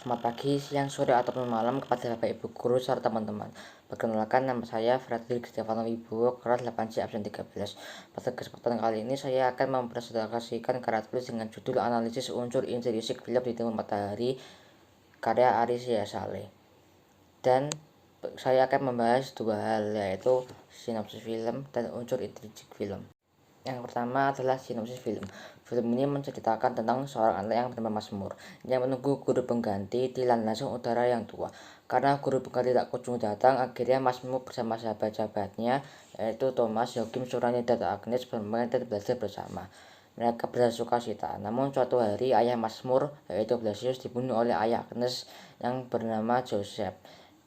Selamat pagi, siang, sore, ataupun malam kepada Bapak Ibu Guru serta teman-teman. Perkenalkan, nama saya Fredrik Stefano Wibowo, kelas 8C absen 13. Pada kesempatan kali ini saya akan mempresentasikan karya tulis dengan judul Analisis Unsur Intrinsik Film di Timur Matahari karya Ari Sihasale. Dan saya akan membahas dua hal, yaitu sinopsis film dan unsur intrinsik film. Yang pertama adalah sinopsis film. Film ini menceritakan tentang seorang anak yang bernama Mazmur yang menunggu guru pengganti di landasan udara yang tua. Karena guru pengganti tak kunjung datang, akhirnya Mazmur bersama sahabat-sahabatnya yaitu Thomas, Joachim, Surani, dan Agnes bermain dan belajar bersama. Mereka bersuka cita. Namun suatu hari ayah Mazmur yaitu Blasius dibunuh oleh ayah Agnes yang bernama Joseph.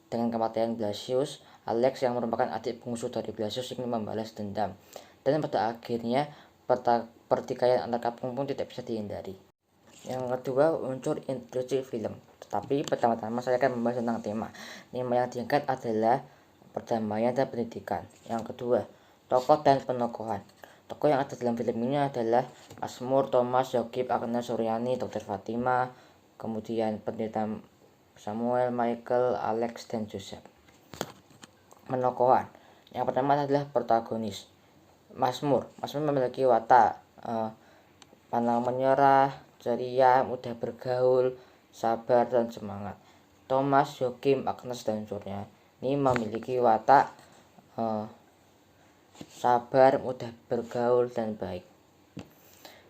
Dengan kematian Blasius, Alex yang merupakan adik bungsu dari Blasius ingin membalas dendam. Dan pada akhirnya pertikaian antar kampung pun tidak bisa dihindari. Yang kedua, unsur intrinsik film. Tetapi pertama-tama saya akan membahas tentang tema. Tema yang diangkat adalah perdamaian dan pendidikan. Yang kedua, tokoh dan penokohan. Tokoh yang ada dalam film ini adalah Mazmur, Thomas, Joachim, Agnes, Suryani, Dr. Fatima, kemudian pendeta Samuel, Michael, Alex, dan Joseph. Penokohan. Yang pertama adalah protagonis. Mazmur memiliki watak pantang menyerah, ceria, mudah bergaul, sabar, dan semangat. Thomas, Joachim, Agnes, dan Suryani memiliki watak sabar, mudah bergaul, dan baik.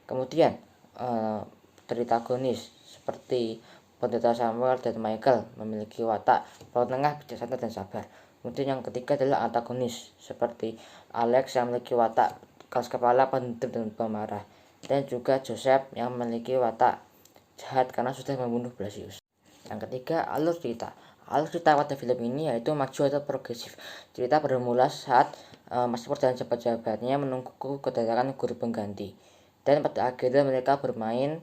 Kemudian protagonis seperti pendeta Samuel dan Michael memiliki watak penengah, bijaksana, dan sabar. Kemudian yang ketiga adalah antagonis seperti Alex yang memiliki watak keras kepala, pendiam, dan pemarah, dan juga Joseph yang memiliki watak jahat karena sudah membunuh Blasius. Yang ketiga, alur cerita. Alur cerita pada film ini yaitu maju atau progresif. Cerita bermula saat Mazmur dan sahabat-sahabatnya menunggu kedatangan guru pengganti, dan pada akhirnya mereka bermain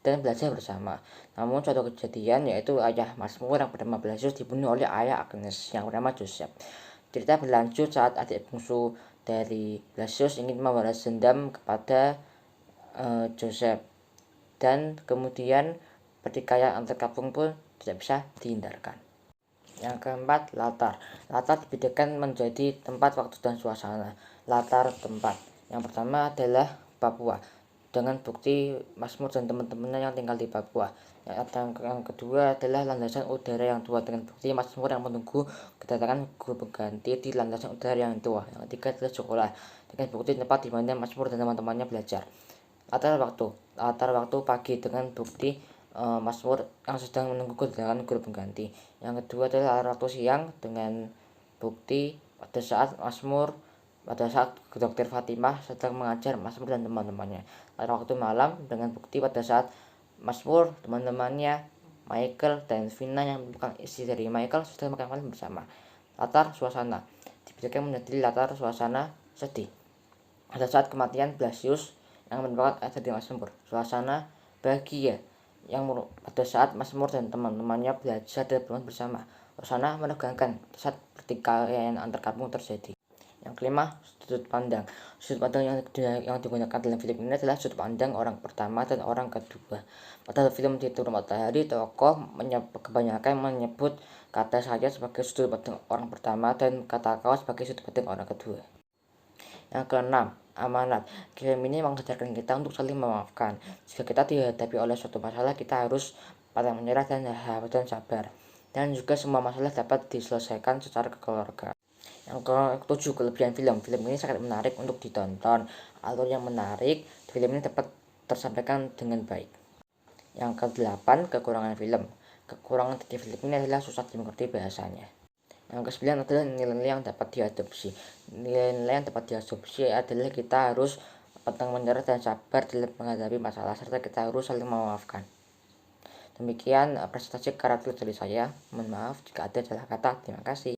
dan belajar bersama. Namun suatu kejadian yaitu ayah Mazmur yang bernama Blasius dibunuh oleh ayah Agnes yang bernama Joseph. Cerita berlanjut saat adik bungsu dari Blasius ingin membalas dendam kepada Joseph, dan kemudian pertikaian antar kampung pun tidak bisa dihindarkan. Yang keempat, latar. Latar dibedakan menjadi tempat, waktu, dan suasana. Latar tempat. Yang pertama adalah Papua, dengan bukti Mazmur dan teman-temannya yang tinggal di Papua. Yang kedua adalah landasan udara yang tua, dengan bukti Mazmur yang menunggu kedatangan guru pengganti di landasan udara yang tua. Yang ketiga adalah sekolah, dengan bukti tempat di mana Mazmur dan teman-temannya belajar. Latar waktu pagi, dengan bukti Mazmur yang sedang menunggu kedatangan guru pengganti. Yang kedua adalah latar waktu siang, dengan bukti pada saat Dr. Fatimah sedang mengajar Mazmur dan teman-temannya. Latar waktu malam, dengan bukti pada saat Mazmur, teman-temannya, Michael, dan Vina yang bukan istri dari Michael sudah makan malam bersama. Latar suasana dibedakan menjadi latar suasana sedih pada saat kematian Blasius yang merupakan ayah dari Mazmur. Suasana bahagia yang pada saat Mazmur dan teman-temannya belajar dan bermain bersama. Suasana menegangkan saat pertikaian antar kampung terjadi. Yang kelima, sudut pandang. Sudut pandang yang digunakan dalam film ini adalah sudut pandang orang pertama dan orang kedua. Pada film di Timur Matahari, tokoh kebanyakan menyebut kata saya sebagai sudut pandang orang pertama dan kata kau sebagai sudut pandang orang kedua. Yang keenam, amanat. Film ini mengajarkan kita untuk saling memaafkan. Jika kita dihadapi oleh suatu masalah, kita harus pantang menyerah dan sabar. Dan juga semua masalah dapat diselesaikan secara kekeluargaan. Yang ketujuh, kelebihan film. Film ini sangat menarik untuk ditonton. Alur yang menarik, film ini dapat tersampaikan dengan baik. Yang kedelapan, kekurangan film. Kekurangan dari film ini adalah susah dimengerti bahasanya. Yang kesembilan adalah nilai-nilai yang dapat diadopsi. Nilai-nilai yang dapat diadopsi adalah kita harus pantang menyerah dan sabar dalam menghadapi masalah, serta kita harus saling memaafkan. Demikian presentasi karya tulis dari saya. Mohon maaf jika ada salah kata. Terima kasih.